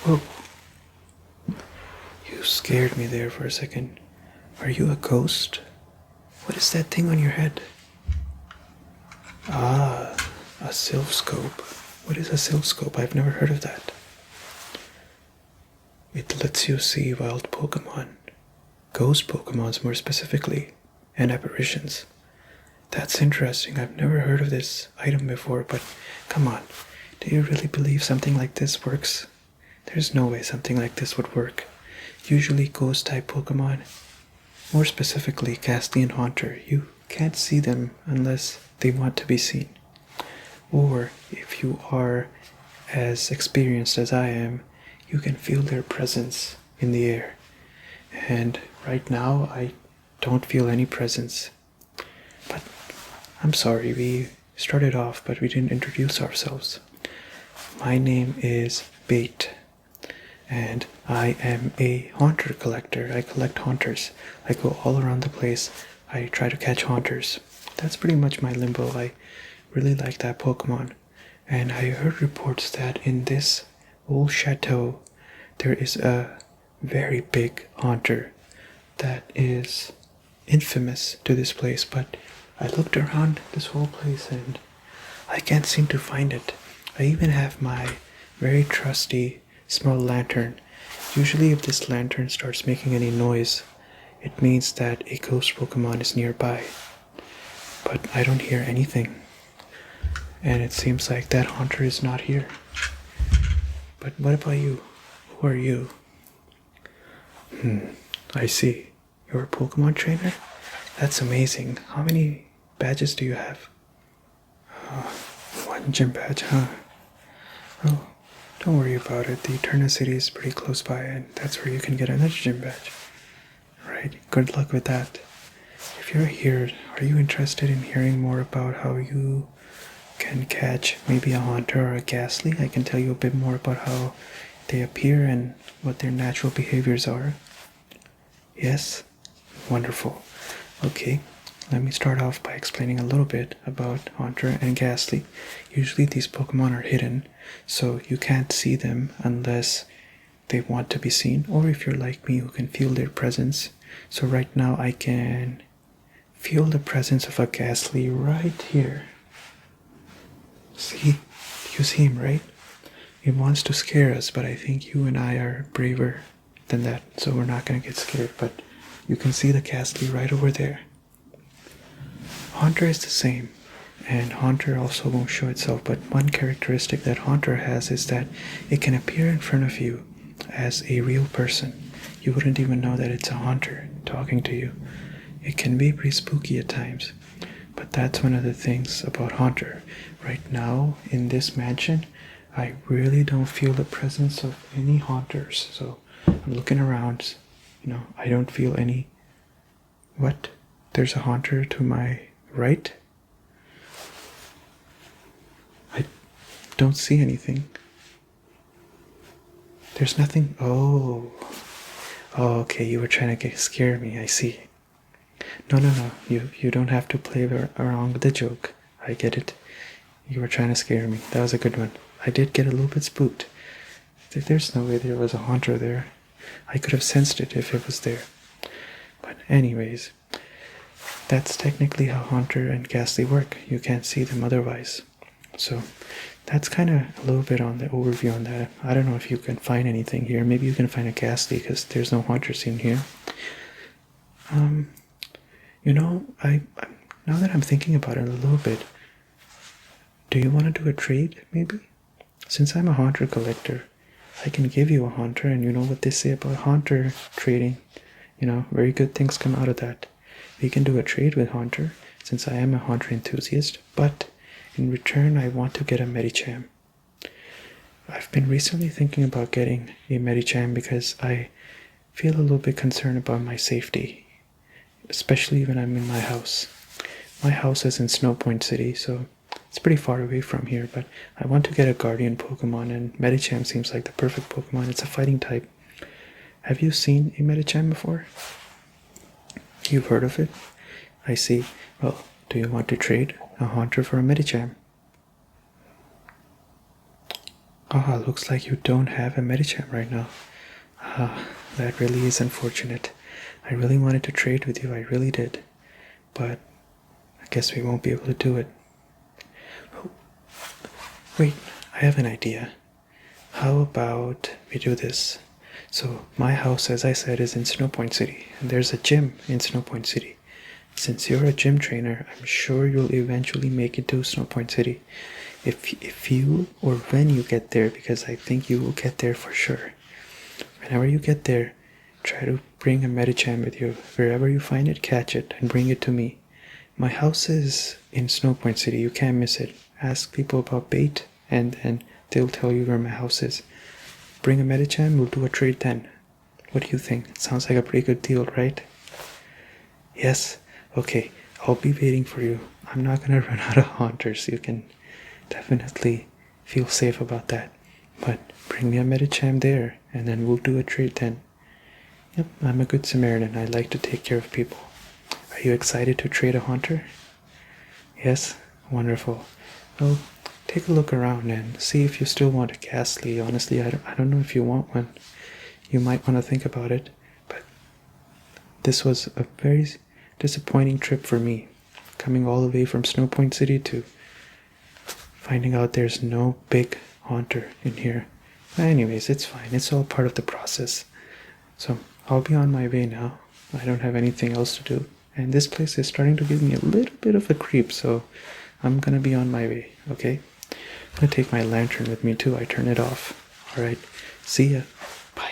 Whoa. You scared me there for a second. Are you a ghost? What is that thing on your head? Ah, a Silph scope. What is a Silph scope? I've never heard of that. It lets you see wild Pokémon. Ghost Pokémons more specifically. And apparitions. That's interesting. I've never heard of this item before, but come on. Do you really believe something like this works? There's no way something like this would work. Usually ghost-type Pokémon, more specifically Ghastly and Haunter, you can't see them unless they want to be seen. Or, if you are as experienced as I am, you can feel their presence in the air. And right now, I don't feel any presence. But I'm sorry, we started off, but we didn't introduce ourselves. My name is Bait. And I am a haunter collector. I collect haunters. I go all around the place. I try to catch haunters. That's pretty much my limbo. I really like that Pokemon. And I heard reports that in this Old Chateau, there is a very big haunter that is infamous to this place. But I looked around this whole place and I can't seem to find it. I even have my very trusty small lantern. Usually if this lantern starts making any noise, it means that a ghost Pokemon is nearby. But I don't hear anything. And it seems like that haunter is not here. But what about you? Who are you? I see. You're a Pokemon trainer? That's amazing. How many badges do you have? One gym badge, huh? Oh, don't worry about it. The Eterna city is pretty close by, and that's where you can get another gym badge. Right, good luck with that. If you're here, are you interested in hearing more about how you can catch maybe a haunter or a ghastly? I can tell you a bit more about how they appear and what their natural behaviors are. Yes? Wonderful. Okay, let me start off by explaining a little bit about Haunter and Ghastly. Usually these Pokemon are hidden, so you can't see them unless they want to be seen, or if you're like me, you can feel their presence. So right now I can feel the presence of a Ghastly right here. See? You see him, right? He wants to scare us, but I think you and I are braver than that, so we're not going to get scared, but you can see the Ghastly right over there. Haunter is the same, and Haunter also won't show itself, but one characteristic that Haunter has is that it can appear in front of you as a real person. You wouldn't even know that it's a Haunter talking to you. It can be pretty spooky at times, but that's one of the things about Haunter. Right now, in this mansion, I really don't feel the presence of any Haunters, so I'm looking around, I don't feel any. What? There's a Haunter to my right? I don't see anything. There's nothing. Oh, okay, you were trying to scare me, I see. No, you don't have to play around with the joke. I get it. You were trying to scare me. That was a good one. I did get a little bit spooked. There's no way there was a Haunter there. I could have sensed it if it was there. But anyways, that's technically how Haunter and Ghastly work. You can't see them otherwise. So that's kind of a little bit on the overview on that. I don't know if you can find anything here. Maybe you can find a Ghastly because there's no Haunters in here. I now that I'm thinking about it a little bit, do you want to do a trade maybe? Since I'm a Haunter collector, I can give you a Haunter, and you know what they say about Haunter trading. Very good things come out of that. We can do a trade with Haunter, since I am a Haunter enthusiast, but in return I want to get a Medicham. I've been recently thinking about getting a Medicham because I feel a little bit concerned about my safety, especially when I'm in my house. My house is in Snow Point City, so it's pretty far away from here, but I want to get a Guardian Pokemon, and Medicham seems like the perfect Pokemon. It's a fighting type. Have you seen a Medicham before? You've heard of it? I see. Well, do you want to trade a Haunter for a Medicham? Ah, looks like you don't have a Medicham right now. Ah, that really is unfortunate. I really wanted to trade with you, I really did. But I guess we won't be able to do it. Oh, wait, I have an idea. How about we do this? So my house, as I said, is in Sinnoh Point City, and there's a gym in Sinnoh Point City. Since you're a gym trainer, I'm sure you'll eventually make it to Sinnoh Point City. If you or when you get there, because I think you will get there for sure. Whenever you get there, try to bring a Medicham with you. Wherever you find it, catch it and bring it to me. My house is in Sinnoh Point City. You can't miss it. Ask people about bait, and then they'll tell you where my house is. Bring a Medicham, we'll do a trade then. What do you think? It sounds like a pretty good deal, right? Yes? Okay, I'll be waiting for you. I'm not gonna run out of haunters. You can definitely feel safe about that. But bring me a Medicham there, and then we'll do a trade then. Yep, I'm a good Samaritan. I like to take care of people. Are you excited to trade a haunter? Yes? Wonderful. Well, take a look around and see if you still want a ghastly. Honestly, I don't know if you want one. You might want to think about it, but this was a very disappointing trip for me. Coming all the way from Sinnoh Point City to finding out there's no big haunter in here. But anyways, it's fine. It's all part of the process. So I'll be on my way now. I don't have anything else to do. And this place is starting to give me a little bit of a creep, so I'm gonna be on my way, okay? I'm gonna take my lantern with me too. I turn it off. Alright, see ya. Bye.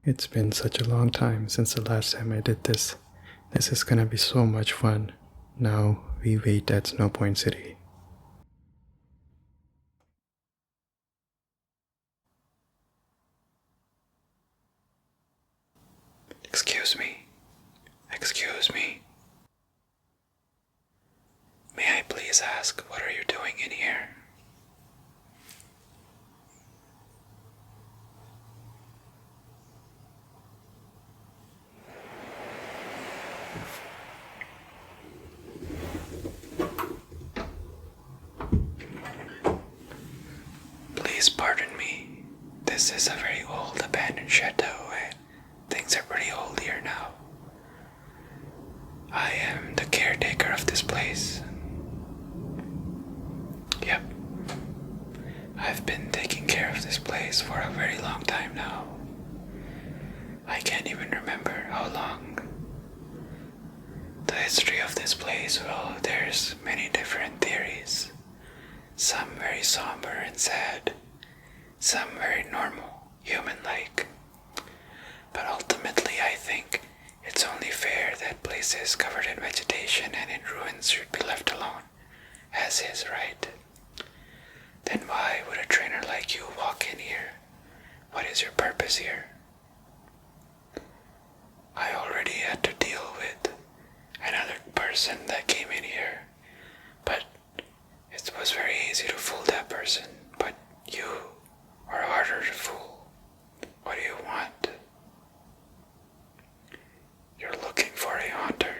It's been such a long time since the last time I did this. This is gonna be so much fun. Now we wait at Sinnoh Point City. Excuse me. Excuse me. May I please ask, what are you doing in here? Please pardon me. This is a very old abandoned chateau and things are pretty old here now. I am the caretaker of this place. Yep. I've been taking care of this place for a very long time now. I can't even remember how long. The history of this place, well, there's many different theories. Some very somber and sad. Some very normal, human-like. But ultimately, I think it's only fair that places covered in vegetation and in ruins should be left alone, as is, right? Then why would a trainer like you walk in here? What is your purpose here? I already had to deal with another person that came in here, but it was very easy to fool that person, but you are harder to fool. What do you want? You're looking for a haunter.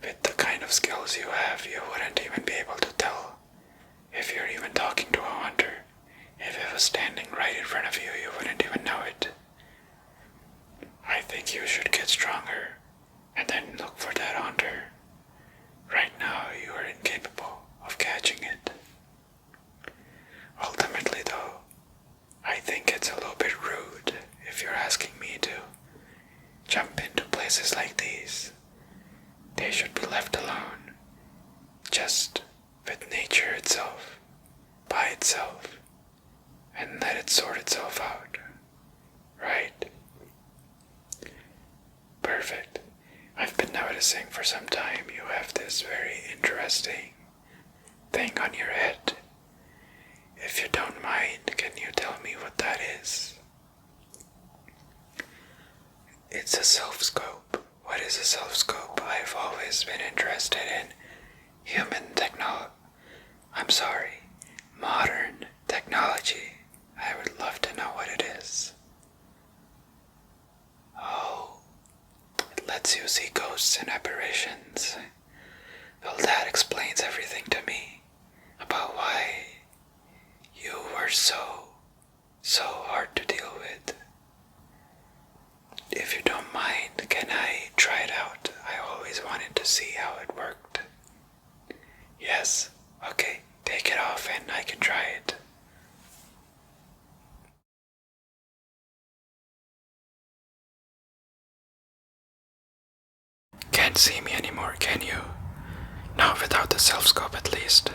With the kind of skills you have, you wouldn't even be able to tell if you're even talking to a haunter. If it was standing right in front of you, you wouldn't even know it. I think you should get stronger and then look for that haunter. Right now, you are incapable of catching it. Ultimately, though, I think it's a little bit rude if you're asking me to jump into places like these. They should be left alone, just with nature itself, by itself, and let it sort itself out. Right? Perfect. I've been noticing for some time you have this very interesting thing on your head. If you don't mind, can you tell me what that is? It's a Silph scope. What is a Silph scope? I've always been interested in modern technology. I would love to know what it is. Oh, it lets you see ghosts and apparitions. Well, that explains everything to me about why you were so hard to deal with. If you don't mind, can I try it out? I always wanted to see how it worked. Yes, okay, take it off and I can try it. Can't see me anymore, can you? Not without the self-scope at least.